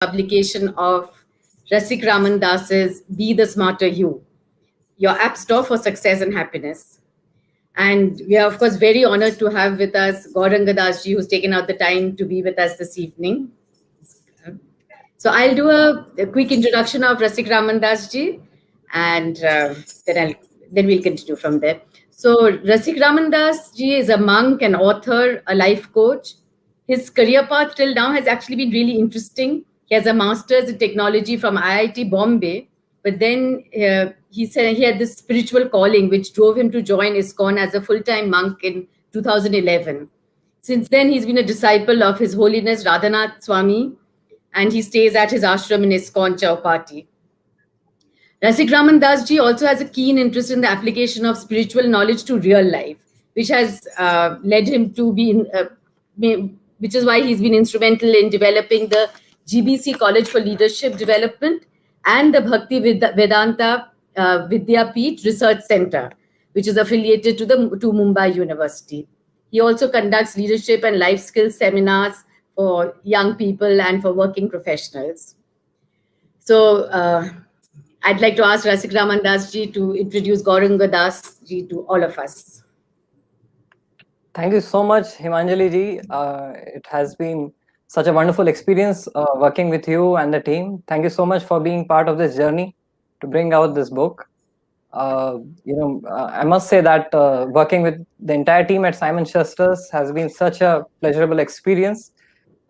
publication of Rasikraman Das's Be the Smarter You, your app store for success and happiness. And we are, of course, very honored to have with us Gauranga Dasji, who's taken out the time to be with us this evening. So I'll do a quick introduction of Rasikraman Dasji, and then we'll continue from there. So Rasikraman Dasji is a monk, an author, a life coach. His career path till now has actually been really interesting. He has a master's in technology from IIT Bombay, but then he said he had this spiritual calling which drove him to join ISKCON as a full-time monk in 2011. Since then, he's been a disciple of His Holiness Radhanath Swami, and he stays at his ashram in ISKCON Chowpatty. Rasikraman Dasji also has a keen interest in the application of spiritual knowledge to real life, which has led him to be which is why he's been instrumental in developing the GBC College for Leadership Development and the Bhakti Vedanta Vidyapeeth Research Center, which is affiliated to Mumbai University. He also conducts leadership and life skills seminars for young people and for working professionals. So I'd like to ask Rasikraman Dasji to introduce Gauranga Dasji to all of us. Thank you so much, Himanjali ji. It has been such a wonderful experience working with you and the team. Thank you so much for being part of this journey to bring out this book. I must say that working with the entire team at Simon Schuster's has been such a pleasurable experience.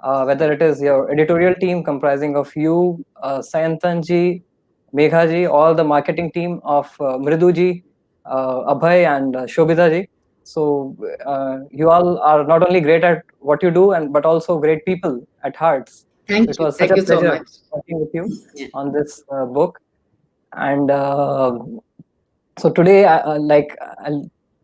Whether it is your editorial team comprising of you, Sayantan ji, Megha ji, all the marketing team of Mridu ji, Abhay and Shobhita ji. So you all are not only great at what you do, but also great people at hearts. Thank you. It was such a pleasure working with you on this book. And so today,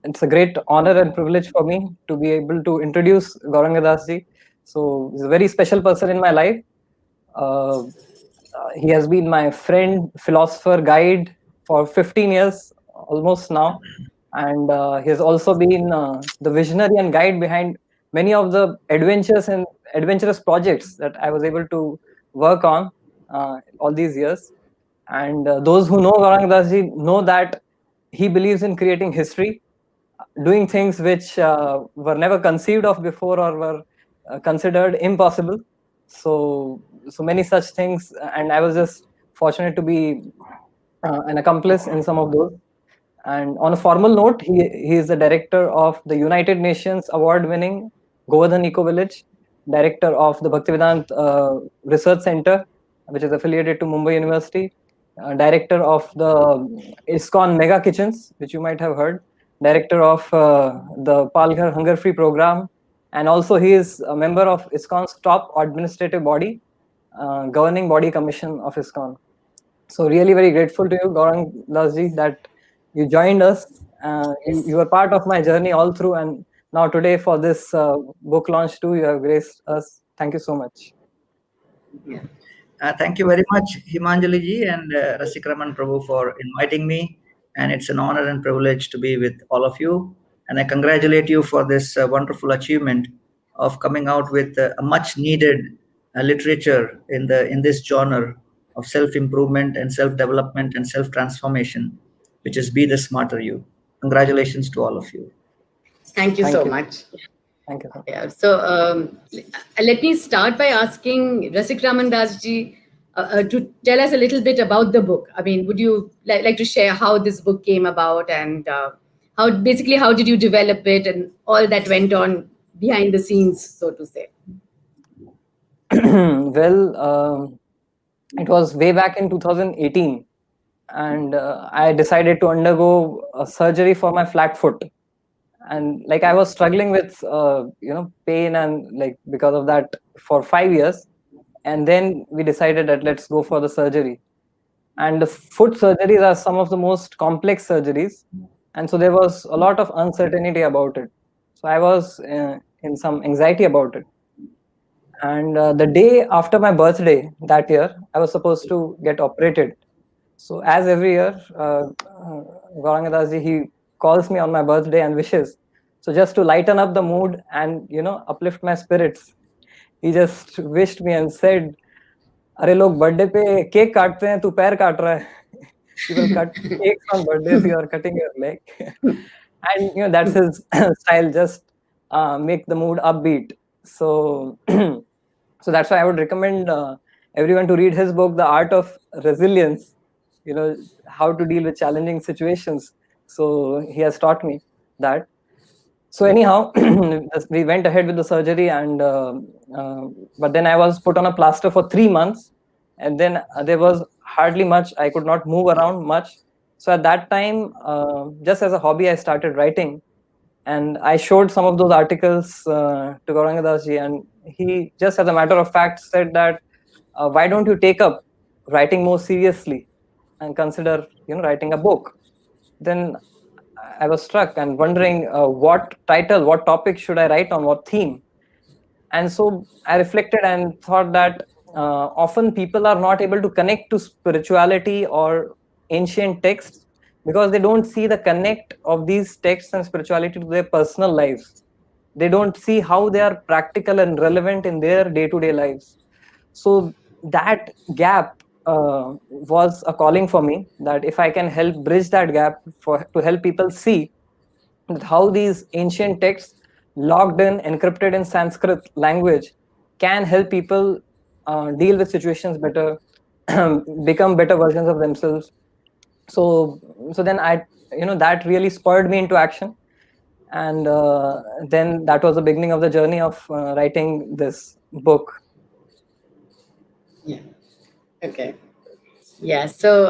it's a great honor and privilege for me to be able to introduce Gauranga Dasji. So he's a very special person in my life. He has been my friend, philosopher, guide for 15 years almost now. And he has also been the visionary and guide behind many of the adventurous projects that I was able to work on all these years. And those who know Gauranga Dasji know that he believes in creating history, doing things which were never conceived of before or were considered impossible. So many such things, and I was just fortunate to be an accomplice in some of those. And on a formal note, he is the director of the United Nations award-winning Govardhan Eco Village, director of the Bhaktivedanta Research Center, which is affiliated to Mumbai University, director of the ISKCON Mega Kitchens, which you might have heard, director of the Palghar Hunger Free Program, and also he is a member of ISKCON's top administrative body, Governing Body Commission of ISKCON. So really very grateful to you, Gauranga Dasji, that you joined us. You were part of my journey all through, and now today for this book launch too, you have graced us. Thank you so much. Yeah. Thank you very much, Himanjali ji and Rasikraman Prabhu, for inviting me. And it's an honor and privilege to be with all of you. And I congratulate you for this wonderful achievement of coming out with a much needed literature in this genre of self-improvement and self-development and self-transformation, which is Be the Smarter You. Congratulations to all of you. Thank you so much. Thank you. Yeah. So let me start by asking Rasikraman Dasji to tell us a little bit about the book. I mean, would you like to share how this book came about and how did you develop it and all that went on behind the scenes, so to say? Well, it was way back in 2018, and I decided to undergo a surgery for my flat foot. And I was struggling with pain and because of that for 5 years, and then we decided that let's go for the surgery. And the foot surgeries are some of the most complex surgeries, and so there was a lot of uncertainty about it. So I was in some anxiety about it. And the day after my birthday that year, I was supposed to get operated. So as every year, Gauranga Dasji, he calls me on my birthday and wishes. So just to lighten up the mood and uplift my spirits, he just wished me and said, अरे लोग birthday पे cake काटते हैं, तू पैर काट रहा है. People cut cakes on birthdays, you are cutting your leg. And that's his style, just make the mood upbeat. So so that's why I would recommend everyone to read his book, The Art of Resilience, how to deal with challenging situations. So he has taught me that. So anyhow, we went ahead with the surgery, and but then I was put on a plaster for 3 months, and then there was hardly much. I could not move around much. So at that time, just as a hobby, I started writing, and I showed some of those articles to Gauranga Das ji, and he just, as a matter of fact, said that why don't you take up writing more seriously and consider writing a book. Then I was struck and wondering what title, what topic should I write on, what theme. And so I reflected and thought that often people are not able to connect to spirituality or ancient texts because they don't see the connect of these texts and spirituality to their personal lives. They don't see how they are practical and relevant in their day-to-day lives. So that gap was a calling for me, that if I can help bridge that gap to help people see that how these ancient texts logged in, encrypted in Sanskrit language can help people deal with situations better, become better versions of themselves. So then that really spurred me into action, and then that was the beginning of the journey of writing this book. Yeah. Okay. Yeah. So,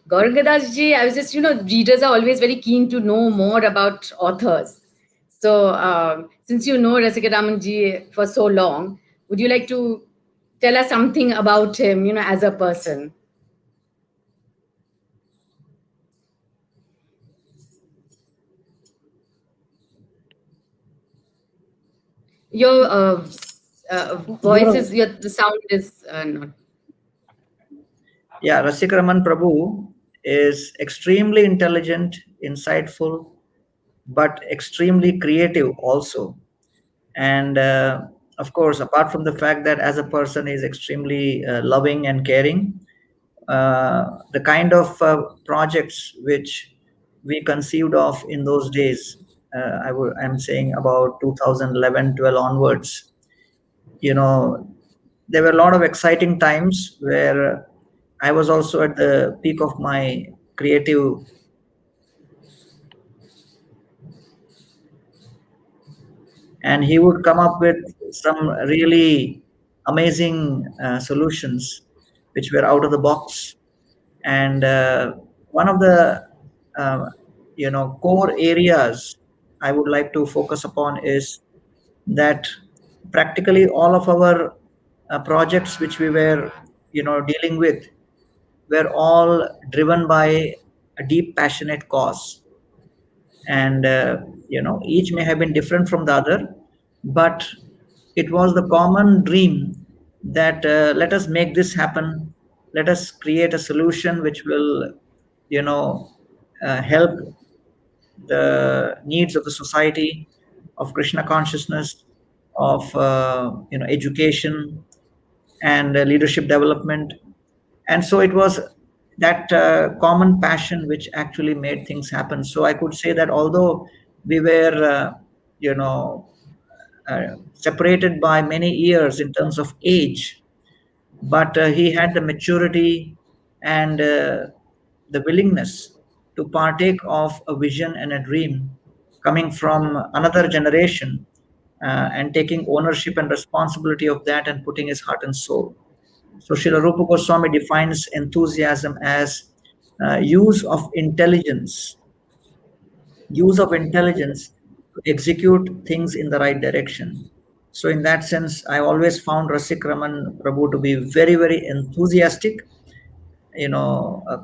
Gauranga ji, I was just, readers are always very keen to know more about authors. So, since you know Rasikraman ji for so long, would you like to tell us something about him, as a person? Your voice is, the sound is not. Yeah, Rasikraman Prabhu is extremely intelligent, insightful, but extremely creative also. And of course, apart from the fact that as a person is extremely loving and caring, the kind of projects which we conceived of in those days, I'm saying about 2011, 12 onwards, there were a lot of exciting times where I was also at the peak of my creative. And he would come up with some really amazing solutions which were out of the box. And one of the core areas I would like to focus upon is that practically all of our projects which we were dealing with were all driven by a deep passionate cause. And each may have been different from the other, but it was the common dream that let us make this happen, let us create a solution which will help the needs of the society, of Krishna consciousness, of education and leadership development. And so it was that common passion which actually made things happen. So I could say that although we were separated by many years in terms of age, but he had the maturity and the willingness to partake of a vision and a dream coming from another generation, and taking ownership and responsibility of that and putting his heart and soul. So Srila Rupa Goswami defines enthusiasm as use of intelligence to execute things in the right direction. So in that sense, I always found Rasikraman Prabhu to be very, very enthusiastic,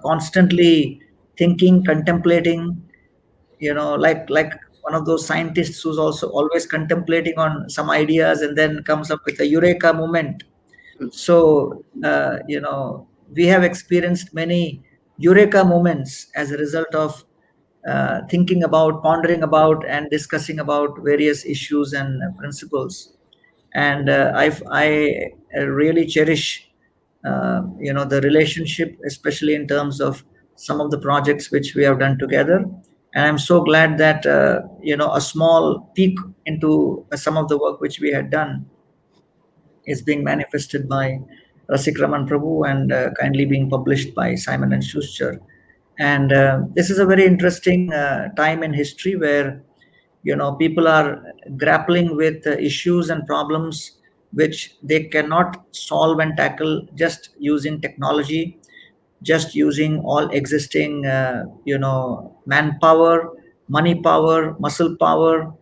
constantly thinking, contemplating, like one of those scientists who's also always contemplating on some ideas and then comes up with a eureka moment. So we have experienced many eureka moments as a result of thinking about, pondering about, and discussing about various issues and principles. And I really cherish the relationship, especially in terms of some of the projects which we have done together. And I'm so glad that a small peek into some of the work which we had done is being manifested by Rasikraman Prabhu and kindly being published by Simon and Schuster. And this is a very interesting time in history where people are grappling with issues and problems which they cannot solve and tackle just using technology, just using all existing manpower, money power, muscle power,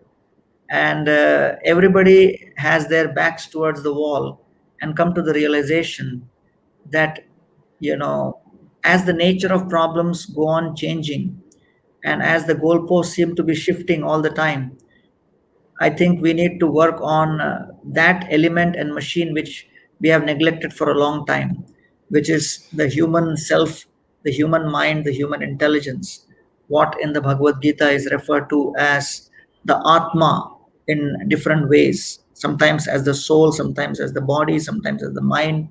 and everybody has their backs towards the wall and come to the realization that you know as the nature of problems go on changing and as the goalposts seem to be shifting all the time, I think we need to work on that element and machine which we have neglected for a long time, which is the human self, the human mind, the human intelligence, what in the Bhagavad Gita is referred to as the Atma in different ways, sometimes as the soul, sometimes as the body, sometimes as the mind,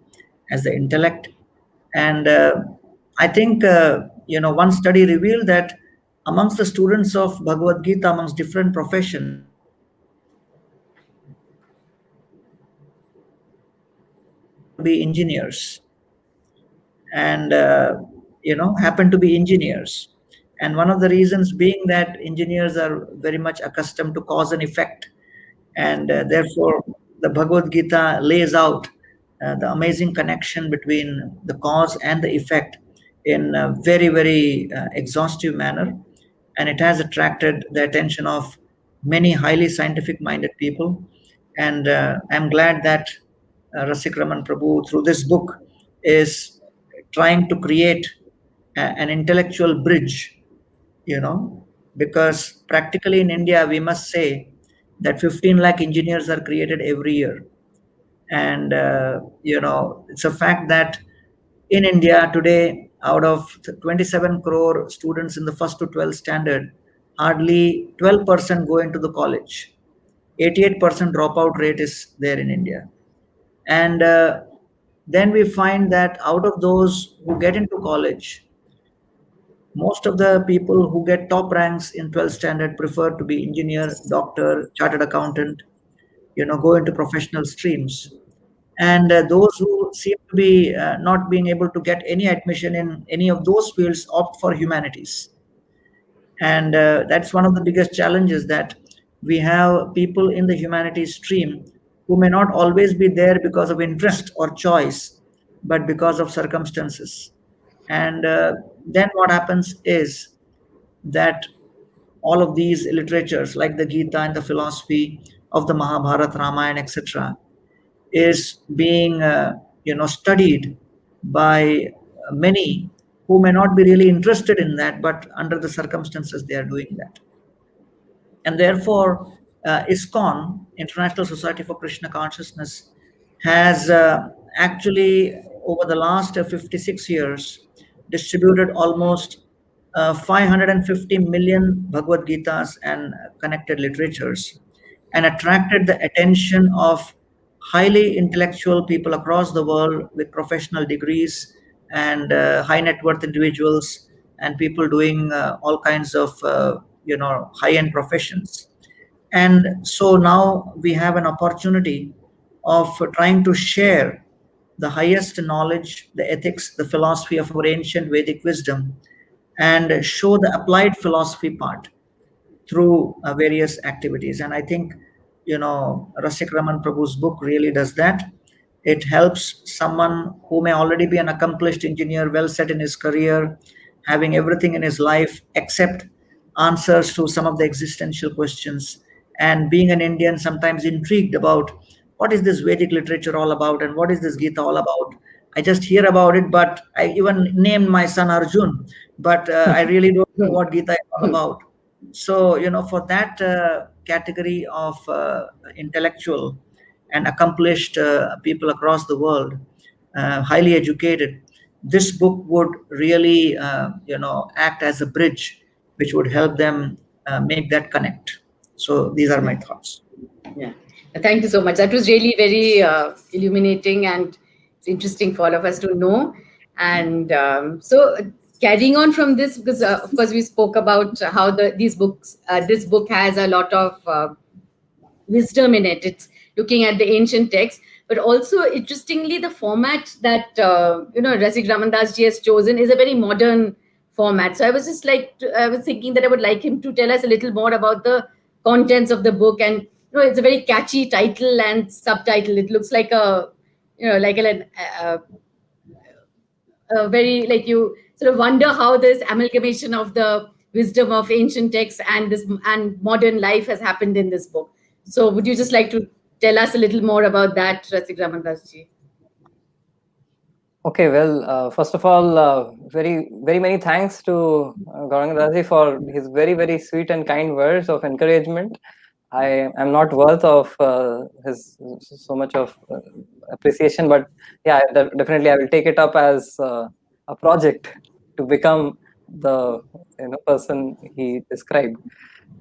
as the intellect. And I think, one study revealed that amongst the students of Bhagavad Gita, amongst different professions, be engineers and happen to be engineers, and one of the reasons being that engineers are very much accustomed to cause and effect, and therefore the Bhagavad Gita lays out the amazing connection between the cause and the effect in a very very exhaustive manner, and it has attracted the attention of many highly scientific minded people. And I'm glad that Rasikraman Prabhu, through this book, is trying to create an intellectual bridge, because practically in India, we must say that 15 lakh engineers are created every year. And, it's a fact that in India today, out of 27 crore students in the first to 12th standard, hardly 12% go into the college. 88% dropout rate is there in India. And then we find that out of those who get into college, most of the people who get top ranks in 12th standard prefer to be engineer, doctor, chartered accountant, go into professional streams. And those who seem to be not being able to get any admission in any of those fields opt for humanities. And that's one of the biggest challenges, that we have people in the humanities stream who may not always be there because of interest or choice, but because of circumstances. And then what happens is that all of these literatures like the Gita and the philosophy of the Mahabharata, Ramayana, etc., is being studied by many who may not be really interested in that, but under the circumstances they are doing that. And therefore ISKCON, International Society for Krishna Consciousness, has actually over the last 56 years distributed almost 550 million Bhagavad Gitas and connected literatures, and attracted the attention of highly intellectual people across the world with professional degrees, and high net worth individuals, and people doing all kinds of high end professions. And so now we have an opportunity of trying to share the highest knowledge, the ethics, the philosophy of our ancient Vedic wisdom, and show the applied philosophy part through various activities. And I think, Rasikraman Prabhu's book really does that. It helps someone who may already be an accomplished engineer, well set in his career, having everything in his life except answers to some of the existential questions, and being an Indian, sometimes intrigued about what is this Vedic literature all about and what is this Gita all about. I just hear about it, but I even named my son Arjun, but I really don't know what Gita is all about. So, for that category of intellectual and accomplished people across the world, highly educated, this book would really, act as a bridge which would help them make that connect. So these are my thoughts. Yeah. Thank you so much. That was really very illuminating and it's interesting for all of us to know. And so carrying on from this, because of course we spoke about how this book has a lot of wisdom in it. It's looking at the ancient text, but also interestingly, the format that Rasikraman Das ji has chosen is a very modern format. So I was thinking that I would like him to tell us a little more about the contents of the book. And it's a very catchy title and subtitle. It looks like a very, like, you sort of wonder how this amalgamation of the wisdom of ancient texts and modern life has happened in this book. So would you just like to tell us a little more about that, Rasik Ramandas ji? Okay, well, first of all, very, very many thanks to Gauranga Dasi for his very, very sweet and kind words of encouragement. I am not worth of his so much of appreciation, but yeah, definitely I will take it up as a project to become the person he described.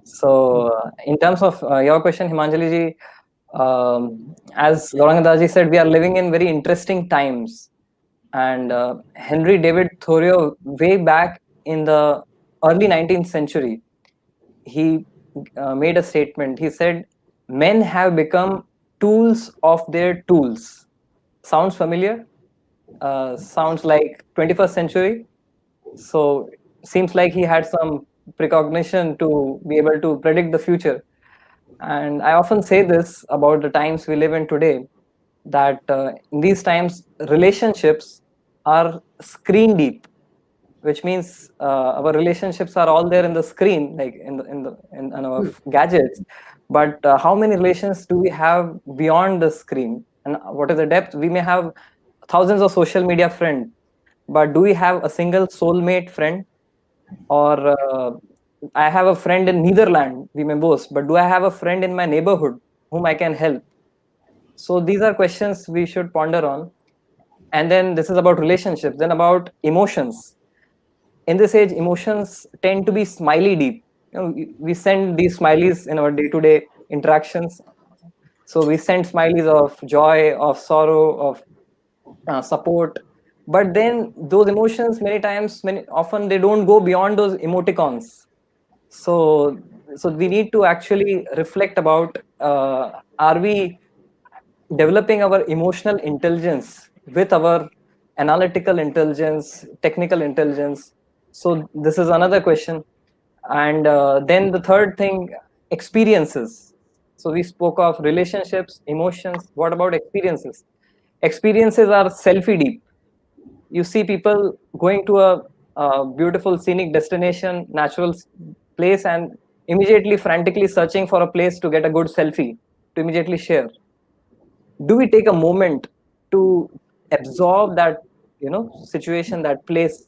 So, in terms of your question, Himanjali ji, as Gauranga Dasi said, we are living in very interesting times. And Henry David Thoreau, way back in the early 19th century, he made a statement. He said, "Men have become tools of their tools." Sounds familiar? Sounds like 21st century. So seems like he had some precognition to be able to predict the future. And I often say this about the times we live in today, that in these times relationships are screen deep, which means our relationships are all there in the screen, like in our gadgets. But how many relations do we have beyond the screen, and what is the depth? We may have thousands of social media friends, but do we have a single soulmate friend? Or I have a friend in Netherlands, we may boast, but do I have a friend in my neighborhood whom I can help? So these are questions we should ponder on. And then this is about relationships, then about emotions. In this age, emotions tend to be smiley deep. We send these smileys in our day-to-day interactions. So we send smileys of joy, of sorrow, of support. But then those emotions, often they don't go beyond those emoticons. So we need to actually reflect about, are we developing our emotional intelligence with our analytical intelligence, technical intelligence? So this is another question. And then the third thing, experiences. So we spoke of relationships, emotions. What about experiences? Experiences are selfie deep. You see people going to a beautiful scenic destination, natural place, and immediately frantically searching for a place to get a good selfie to immediately share. Do we take a moment to absorb that situation, that place?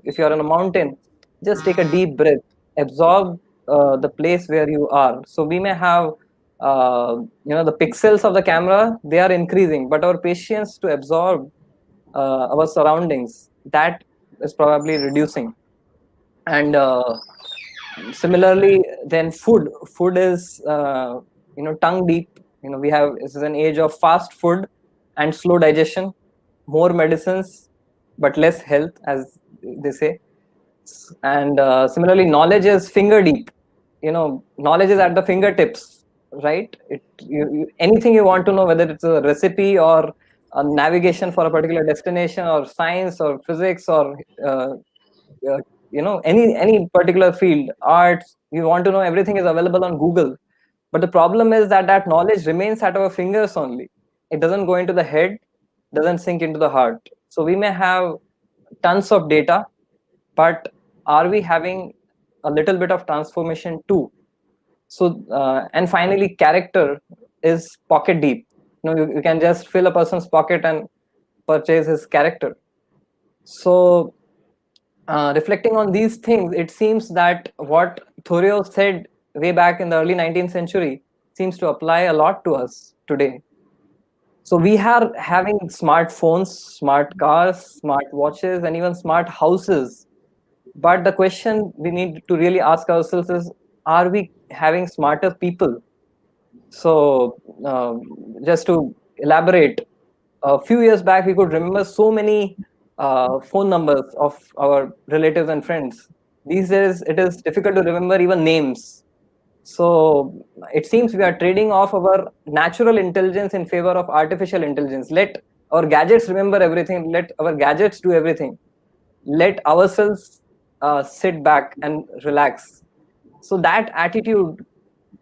If you're on a mountain, just take a deep breath, absorb the place where you are. So we may have the pixels of the camera, they are increasing, but our patience to absorb our surroundings, that is probably reducing. And similarly, then food is tongue deep. We have, this is an age of fast food and slow digestion, more medicines but less health, as they say. And similarly, knowledge is finger deep. Knowledge is at the fingertips, right? Anything you want to know, whether it's a recipe or a navigation for a particular destination, or science or physics, or any particular field, arts, you want to know, everything is available on Google. But the problem is that that knowledge remains at our fingers only. It doesn't go into the head, doesn't sink into the heart. So we may have tons of data, but are we having a little bit of transformation too? So and finally, character is pocket deep. You can just fill a person's pocket and purchase his character. So reflecting on these things, it seems that what Thoreau said way back in the early 19th century seems to apply a lot to us today. So we are having smartphones, smart cars, smart watches, and even smart houses. But the question we need to really ask ourselves is, are we having smarter people? So just to elaborate, a few years back we could remember so many phone numbers of our relatives and friends. These days it is difficult to remember even names. So it seems we are trading off our natural intelligence in favor of artificial intelligence. Let our gadgets remember everything, let our gadgets do everything, let ourselves sit back and relax. So that attitude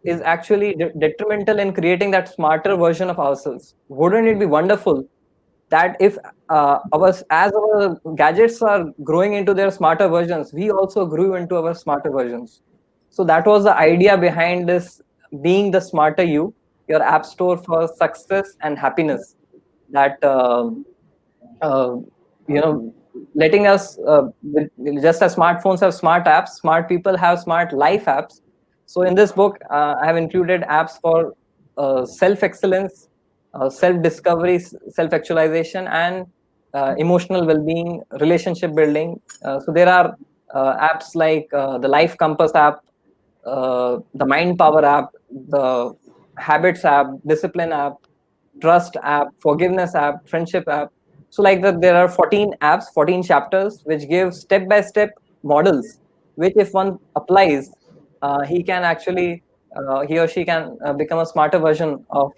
is actually detrimental in creating that smarter version of ourselves. Wouldn't it be wonderful that if as our gadgets are growing into their smarter versions, we also grew into our smarter versions? So that was the idea behind this, being the smarter you, your app store for success and happiness. That uh, you know, letting us just as smartphones have smart apps, smart people have smart life apps. So in this book, I have included apps for self excellence, self discovery, self actualization, and emotional well being, relationship building. So there are apps like the Life Compass app, the Mind Power app, the Habits app, Discipline app, Trust app, Forgiveness app, Friendship app. So like that, there are 14 apps, 14 chapters, which give step-by-step models, which if one applies, he or she can become a smarter version of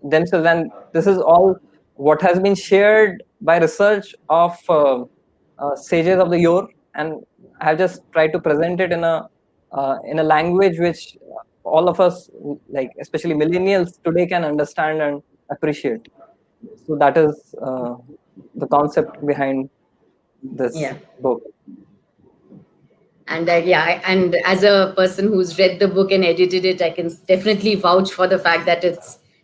themselves. And this is all what has been shared by research of sages of the yore, and I have just tried to present it in a language which all of us, like especially millennials today, can understand and appreciate. So that is the concept behind this Yeah. book. And and as a person who's read the book and edited it, I can definitely vouch for the fact that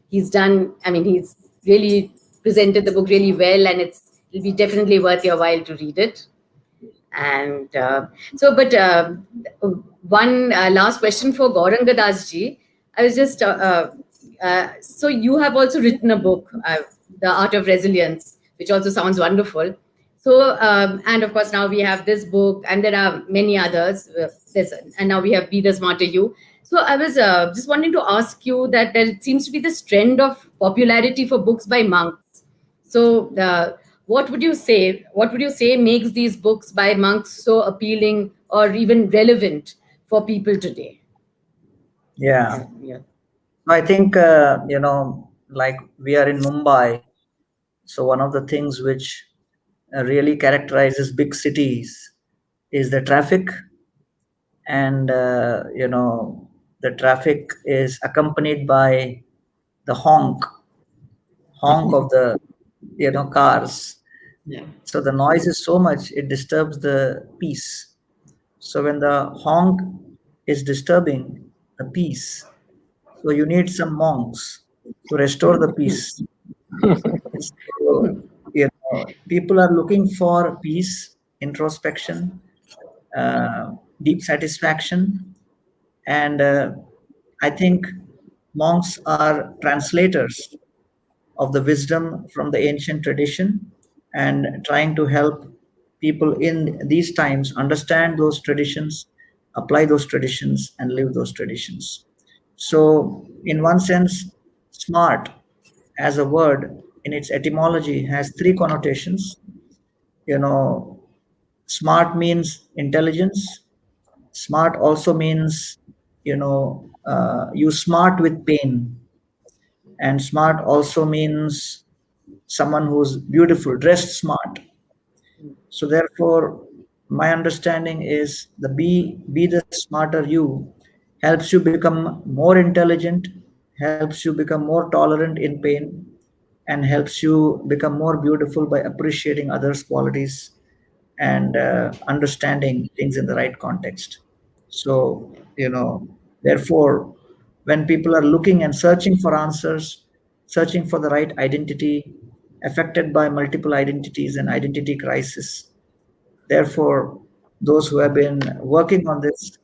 he's done. I mean, he's really presented the book really well, and it'll be definitely worth your while to read it. And but one last question for Gauranga Das ji. I was just so you have also written a book, The Art of Resilience, which also sounds wonderful. So and of course now we have this book, and there are many others. And now we have Be the Smarter You. So I was just wanting to ask you that there seems to be this trend of popularity for books by monks. So, what would you say? What would you say makes these books by monks so appealing or even relevant for people today? Yeah. Yeah. I think, like we are in Mumbai. So one of the things which really characterizes big cities is the traffic. And, the traffic is accompanied by the honk of the, cars. Yeah. So the noise is so much, it disturbs the peace. So when the honk is disturbing the peace, so you need some monks to restore the peace. So, people are looking for peace, introspection, deep satisfaction, and I think monks are translators of the wisdom from the ancient tradition and trying to help people in these times understand those traditions, apply those traditions, and live those traditions. So, in one sense, smart as a word in its etymology has three connotations. You know, smart means intelligence. Smart also means, you smart with pain. And smart also means someone who's beautiful, dressed smart. So therefore, my understanding is the be the smarter you helps you become more intelligent, helps you become more tolerant in pain, and helps you become more beautiful by appreciating others' qualities and understanding things in the right context. So, therefore, when people are looking and searching for answers, searching for the right identity, affected by multiple identities and identity crisis, therefore, those who have been working on this,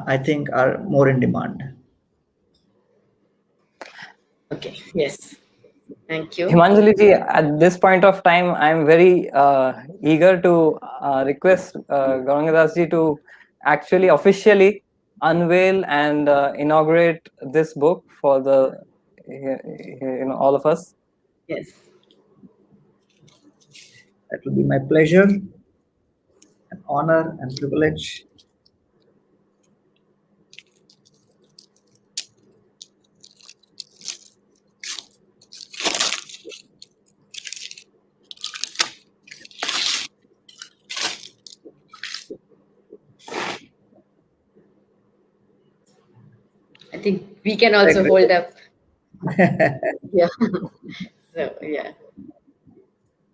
I think, are more in demand. Okay. Yes. Thank you. Himanjali ji, at this point of time, I'm very eager to request Gauranga Das ji to actually officially unveil and inaugurate this book for the all of us. Yes. That will be my pleasure, an honor, and privilege. I think we can also Thank hold up. Yeah. So, yeah.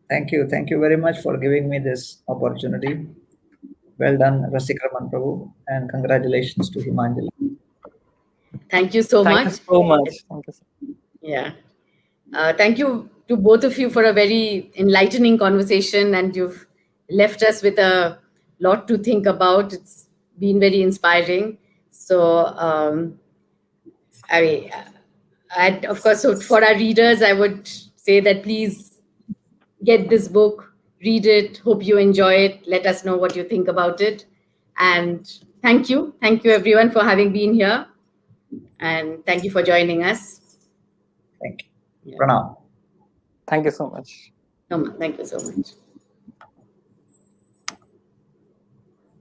Thank you. Thank you very much for giving me this opportunity. Well done, Rasikraman Prabhu, and congratulations to Himanjali. Thank you so Thank you much. so much. Thank you. Yeah. Thank you to both of you for a very enlightening conversation, and you've left us with a lot to think about. It's been very inspiring. So, I, and of course, so for our readers, I would say that please get this book, read it. Hope you enjoy it. Let us know what you think about it. And thank you everyone for having been here, and thank you for joining us. Thank you. Yeah. Pranam. Thank you so much. Thank you so much.